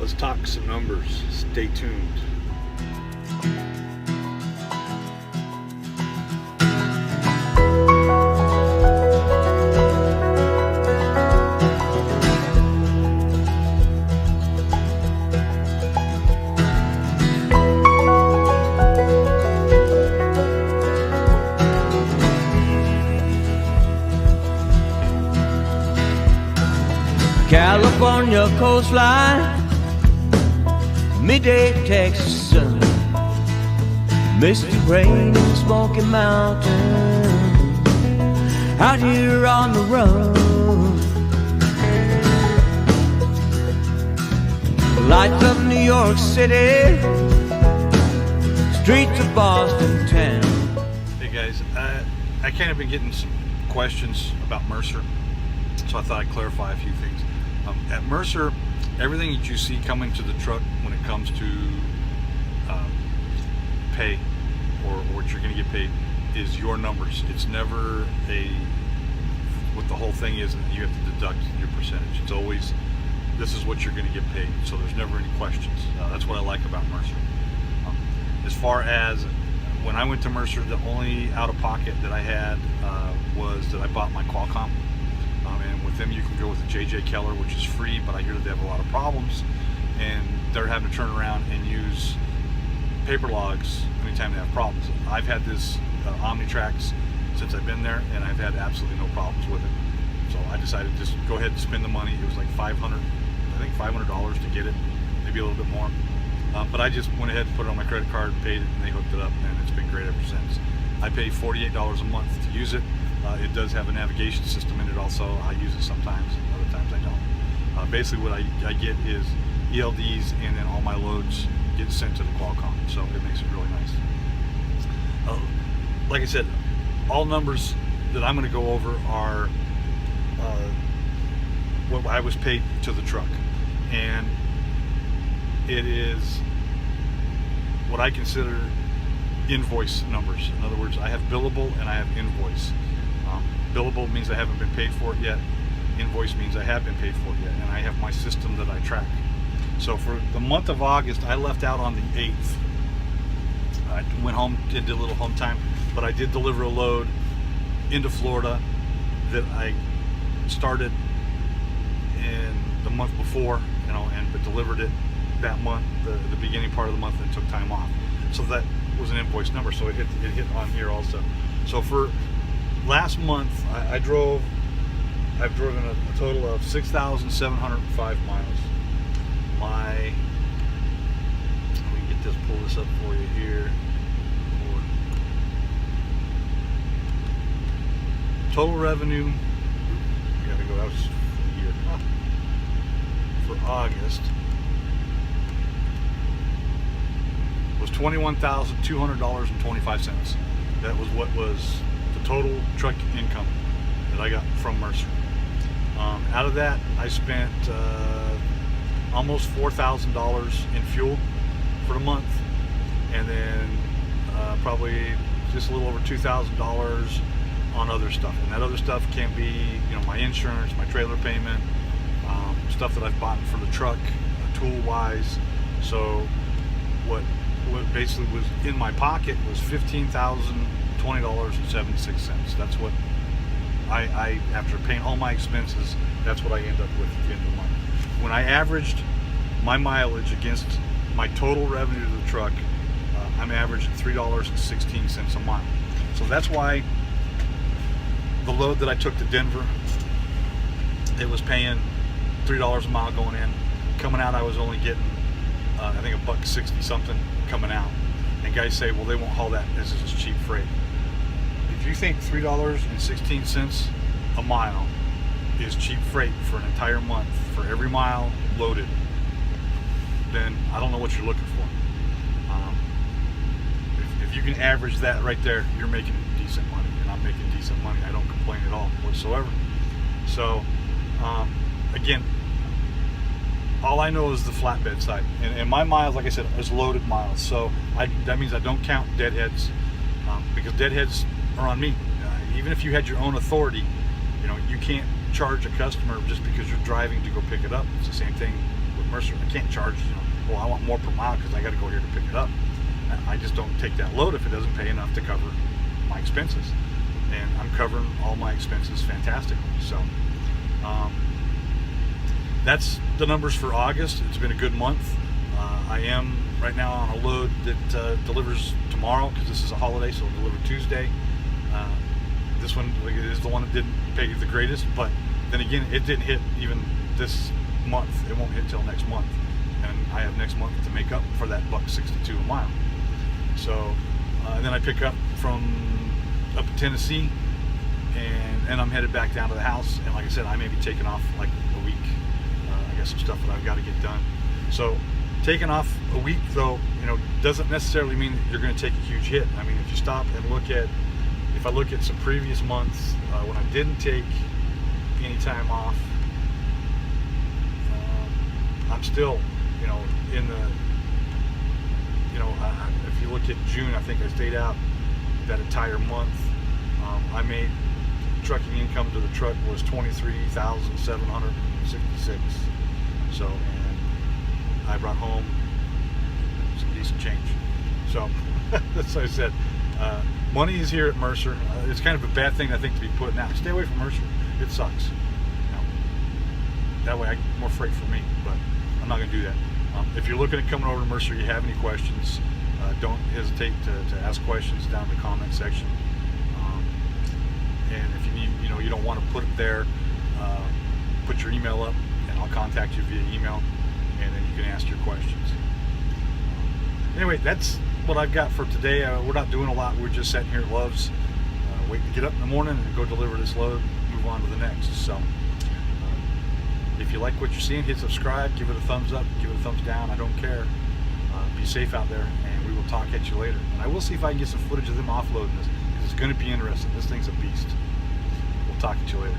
Let's talk some numbers. Stay tuned. California coastline, midday Texas sun, misty rain in Smoky Mountain, out here on the run. Lights of New York City, streets of Boston town. Hey guys, I kind of been getting some questions about Mercer, so I thought I'd clarify a few things. At Mercer, everything that you see coming to the truck when it comes to pay or what you're going to get paid is your numbers. It's never what the whole thing is, you have to deduct your percentage. It's always, this is what you're going to get paid, so there's never any questions. That's what I like about Mercer. As far as when I went to Mercer, the only out-of-pocket that I had was that I bought my Qualcomm. And with them you can go with the JJ Keller, which is free, but I hear that they have a lot of problems and they're having to turn around and use paper logs anytime they have problems. I've had this OmniTrax since I've been there and I've had absolutely no problems with it. So I decided to just go ahead and spend the money. It was like $500 to get it, maybe a little bit more. But I just went ahead and put it on my credit card and paid it, and they hooked it up, and it's been great ever since. I pay $48 a month to use it. It does have a navigation system in it also. I use it sometimes, other times I don't. Basically what I get is ELDs, and then all my loads get sent to the Qualcomm, so it makes it really nice. Like I said, all numbers that I'm going to go over are what I was paid to the truck, and it is what I consider invoice numbers. In other words, I have billable and I have invoice. Billable means I haven't been paid for it yet. Invoice means I have been paid for it yet, and I have my system that I track. So for the month of August, I left out on the 8th. I went home, did a little home time, but I did deliver a load into Florida that I started in the month before, but delivered it that month, the beginning part of the month, and took time off. So that was an invoice number, so it hit on here also. So for last month, I've driven a total of 6,705 miles. Let me pull this up for you here. Total revenue, I gotta go out here, for August was $21,200.25. That was what was the total truck income that I got from Mercer. Out of that, I spent almost $4,000 in fuel for the month, and then probably just a little over $2,000 on other stuff. And that other stuff can be, my insurance, my trailer payment, stuff that I've bought for the truck, tool-wise. So what basically was in my pocket was $15,020.76. That's what I after paying all my expenses, that's what I end up with at the end of the month. When I averaged my mileage against my total revenue to the truck, I'm averaging $3.16 a mile. So that's why the load that I took to Denver, it was paying $3 a mile going in. Coming out, I was only getting I think $1.60 something coming out. And guys say, well, they won't haul that, this is just cheap freight. If you think $3.16 a mile is cheap freight for an entire month for every mile loaded, then I don't know what you're looking for. If you can average that right there, you're making decent money, and I'm making decent money. I don't complain at all whatsoever. So again, all I know is the flatbed side, and my miles, like I said, is loaded miles. So that means I don't count deadheads, because deadheads are on me. Even if you had your own authority, you can't charge a customer just because you're driving to go pick it up. It's the same thing with with Mercer, I can't charge, well, I want more per mile because I got to go here to pick it up. I just don't take that load if it doesn't pay enough to cover my expenses. And I'm covering all my expenses fantastically. So that's the numbers for August. It's been a good month. I am right now on a load that delivers tomorrow because this is a holiday, so it'll deliver Tuesday. This one is the one that didn't pay the greatest, but then again, it didn't hit even this month. It won't hit till next month, and I have next month to make up for that $1.62 a mile. So and then I pick up from up in Tennessee, and I'm headed back down to the house. And like I said, I may be taking off like a week. I got some stuff that I've got to get done. So taking off a week, though, doesn't necessarily mean that you're going to take a huge hit. I mean, if you stop and look at, if I look at some previous months when I didn't take any time off, I'm still, in the, if you look at June, I think I stayed out that entire month. I made trucking income to the truck was $23,766. So, and I brought home some decent change. So, that's what I said. Money is here at Mercer. It's kind of a bad thing, I think, to be putting out. Stay away from Mercer. It sucks. That way, more freight for me, but I'm not going to do that. If you're looking at coming over to Mercer, you have any questions, don't hesitate to ask questions down in the comment section. And if you need, you don't want to put it there, put your email up, and I'll contact you via email, and then you can ask your questions. Anyway, that's what I've got for today. We're not doing a lot. We're just sitting here at Love's, waiting to get up in the morning and go deliver this load, move on to the next. So if you like what you're seeing, hit subscribe, give it a thumbs up, give it a thumbs down. I don't care. Be safe out there, and we will talk at you later. And I will see if I can get some footage of them offloading this, because it's going to be interesting. This thing's a beast. We'll talk at you later.